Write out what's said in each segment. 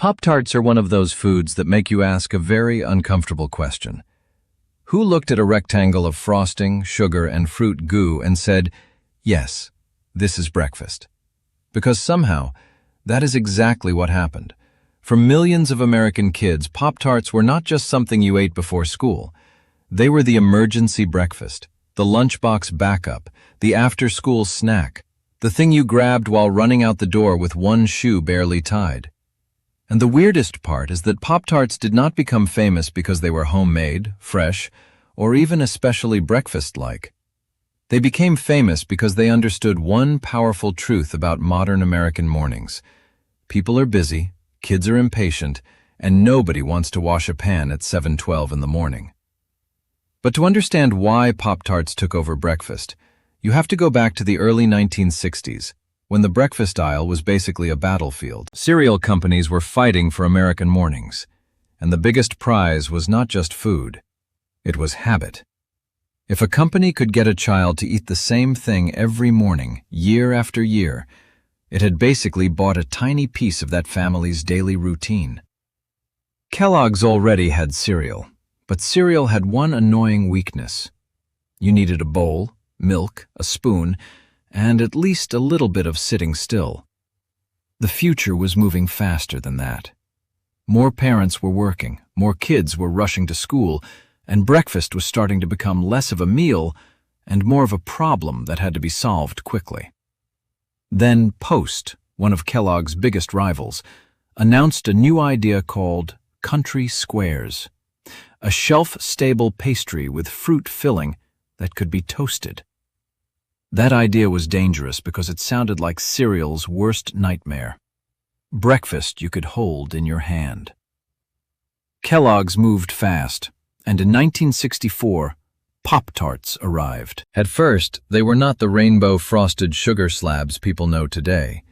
Pop-Tarts are one of those foods that make you ask a very uncomfortable question. Who looked at a rectangle of frosting, sugar, and fruit goo and said, "Yes, this is breakfast"? Because somehow, that is exactly what happened. For millions of American kids, Pop-Tarts were not just something you ate before school. They were the emergency breakfast, the lunchbox backup, the after-school snack, the thing you grabbed while running out the door with one shoe barely tied. And the weirdest part is that Pop-Tarts did not become famous because they were homemade, fresh, or even especially breakfast-like. They became famous because they understood one powerful truth about modern American mornings. People are busy, kids are impatient, and nobody wants to wash a pan at 7:12 in the morning. But to understand why Pop-Tarts took over breakfast, you have to go back to the early 1960s, when the breakfast aisle was basically a battlefield. Cereal companies were fighting for American mornings, and the biggest prize was not just food, it was habit. If a company could get a child to eat the same thing every morning, year after year, it had basically bought a tiny piece of that family's daily routine. Kellogg's already had cereal, but cereal had one annoying weakness. You needed a bowl, milk, a spoon, and at least a little bit of sitting still. The future was moving faster than that. More parents were working, more kids were rushing to school, and breakfast was starting to become less of a meal and more of a problem that had to be solved quickly. Then Post, one of Kellogg's biggest rivals, announced a new idea called Country Squares, a shelf-stable pastry with fruit filling that could be toasted. That idea was dangerous because it sounded like cereal's worst nightmare. Breakfast you could hold in your hand. Kellogg's moved fast, and in 1964, Pop-Tarts arrived. At first, they were not the rainbow frosted sugar slabs people know today.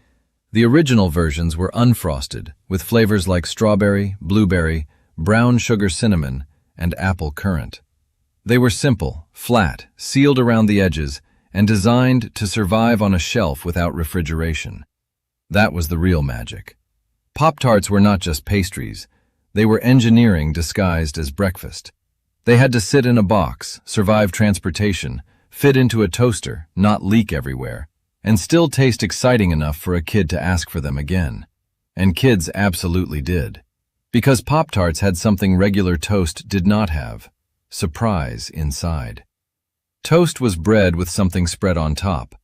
The original versions were unfrosted, with flavors like strawberry, blueberry, brown sugar cinnamon, and apple currant. They were simple, flat, sealed around the edges, and designed to survive on a shelf without refrigeration. That was the real magic. Pop-Tarts were not just pastries. They were engineering disguised as breakfast. They had to sit in a box, survive transportation, fit into a toaster, not leak everywhere, and still taste exciting enough for a kid to ask for them again. And kids absolutely did. Because Pop-Tarts had something regular toast did not have: surprise inside. Toast was bread with something spread on top.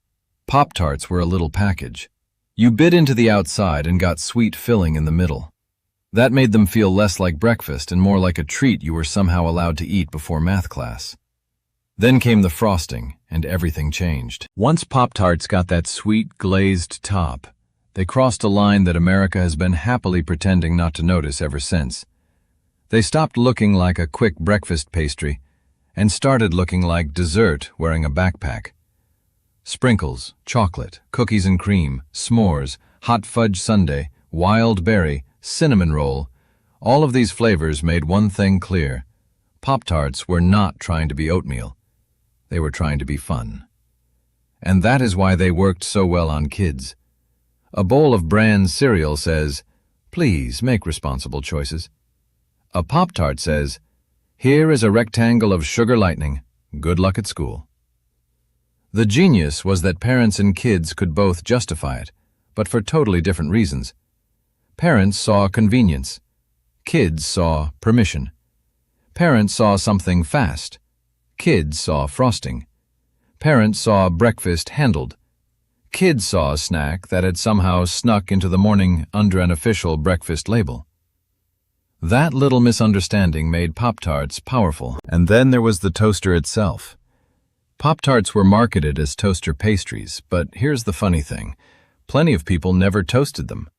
Pop-Tarts were a little package. You bit into the outside and got sweet filling in the middle. That made them feel less like breakfast and more like a treat you were somehow allowed to eat before math class. Then came the frosting, and everything changed. Once Pop-Tarts got that sweet, glazed top, they crossed a line that America has been happily pretending not to notice ever since. They stopped looking like a quick breakfast pastry and started looking like dessert wearing a backpack. Sprinkles, chocolate, cookies and cream, s'mores, hot fudge sundae, wild berry, cinnamon roll, all of these flavors made one thing clear: Pop-Tarts were not trying to be oatmeal. They were trying to be fun. And that is why they worked so well on kids. A bowl of bran cereal says, "Please make responsible choices." A Pop-Tart says, "Here is a rectangle of sugar lightning. Good luck at school." The genius was that parents and kids could both justify it, but for totally different reasons. Parents saw convenience. Kids saw permission. Parents saw something fast. Kids saw frosting. Parents saw breakfast handled. Kids saw a snack that had somehow snuck into the morning under an official breakfast label. That little misunderstanding made Pop-Tarts powerful. And then there was the toaster itself. Pop-Tarts were marketed as toaster pastries, but here's the funny thing: plenty of people never toasted them.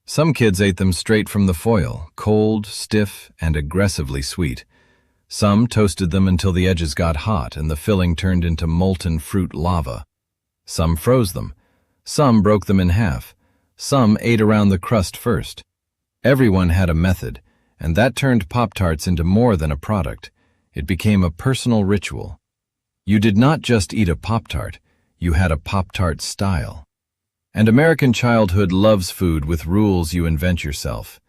Some kids ate them straight from the foil, cold, stiff, and aggressively sweet. Some toasted them until the edges got hot and the filling turned into molten fruit lava. Some froze them. Some broke them in half. Some ate around the crust first. Everyone had a method, and that turned Pop-Tarts into more than a product. It became a personal ritual. You did not just eat a Pop-Tart, you had a Pop-Tart style. And American childhood loves food with rules you invent yourself.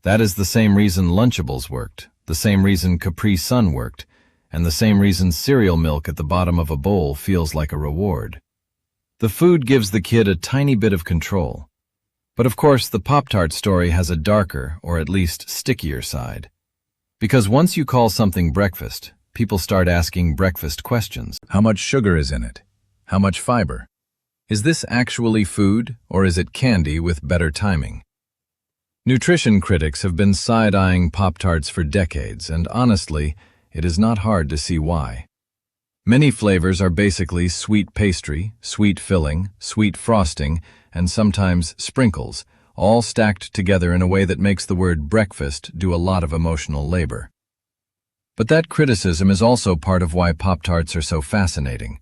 That is the same reason Lunchables worked, the same reason Capri Sun worked, and the same reason cereal milk at the bottom of a bowl feels like a reward. The food gives the kid a tiny bit of control. But of course, the Pop-Tart story has a darker, or at least stickier side. Because once you call something breakfast, people start asking breakfast questions. How much sugar is in it? How much fiber? Is this actually food, or is it candy with better timing? Nutrition critics have been side-eyeing Pop-Tarts for decades, and honestly, it is not hard to see why. Many flavors are basically sweet pastry, sweet filling, sweet frosting, and sometimes sprinkles, all stacked together in a way that makes the word breakfast do a lot of emotional labor. But that criticism is also part of why Pop-Tarts are so fascinating.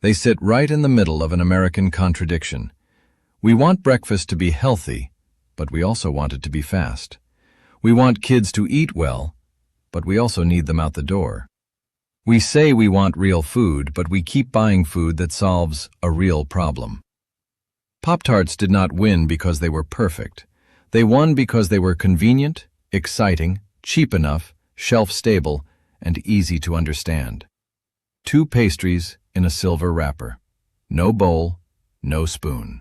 They sit right in the middle of an American contradiction. We want breakfast to be healthy, but we also want it to be fast. We want kids to eat well, but we also need them out the door. We say we want real food, but we keep buying food that solves a real problem. Pop-Tarts did not win because they were perfect. They won because they were convenient, exciting, cheap enough, shelf-stable, and easy to understand. 2 pastries in a silver wrapper. No bowl, no spoon.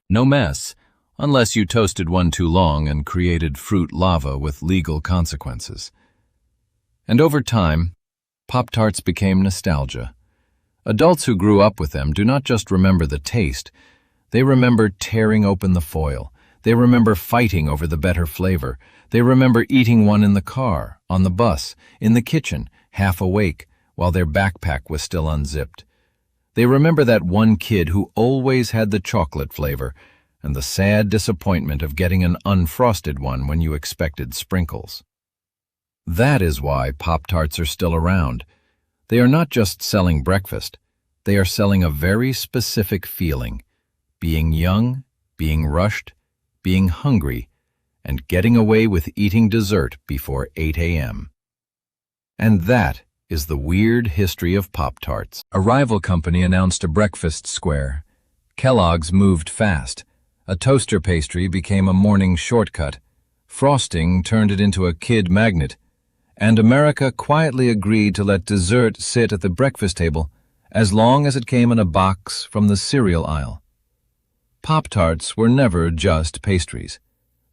No mess, unless you toasted one too long and created fruit lava with legal consequences. And over time, Pop-Tarts became nostalgia. Adults who grew up with them do not just remember the taste, they remember tearing open the foil. They remember fighting over the better flavor. They remember eating one in the car, on the bus, in the kitchen, half awake, while their backpack was still unzipped. They remember that one kid who always had the chocolate flavor and the sad disappointment of getting an unfrosted one when you expected sprinkles. That is why Pop-Tarts are still around. They are not just selling breakfast. They are selling a very specific feeling. Being young, being rushed, being hungry, and getting away with eating dessert before 8 a.m. And that is the weird history of Pop-Tarts. A rival company announced a breakfast square. Kellogg's moved fast. A toaster pastry became a morning shortcut. Frosting turned it into a kid magnet. And America quietly agreed to let dessert sit at the breakfast table as long as it came in a box from the cereal aisle. Pop-Tarts were never just pastries.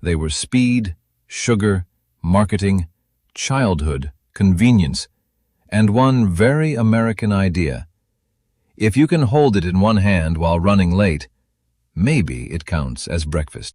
They were speed, sugar, marketing, childhood, convenience, and one very American idea. If you can hold it in one hand while running late, maybe it counts as breakfast.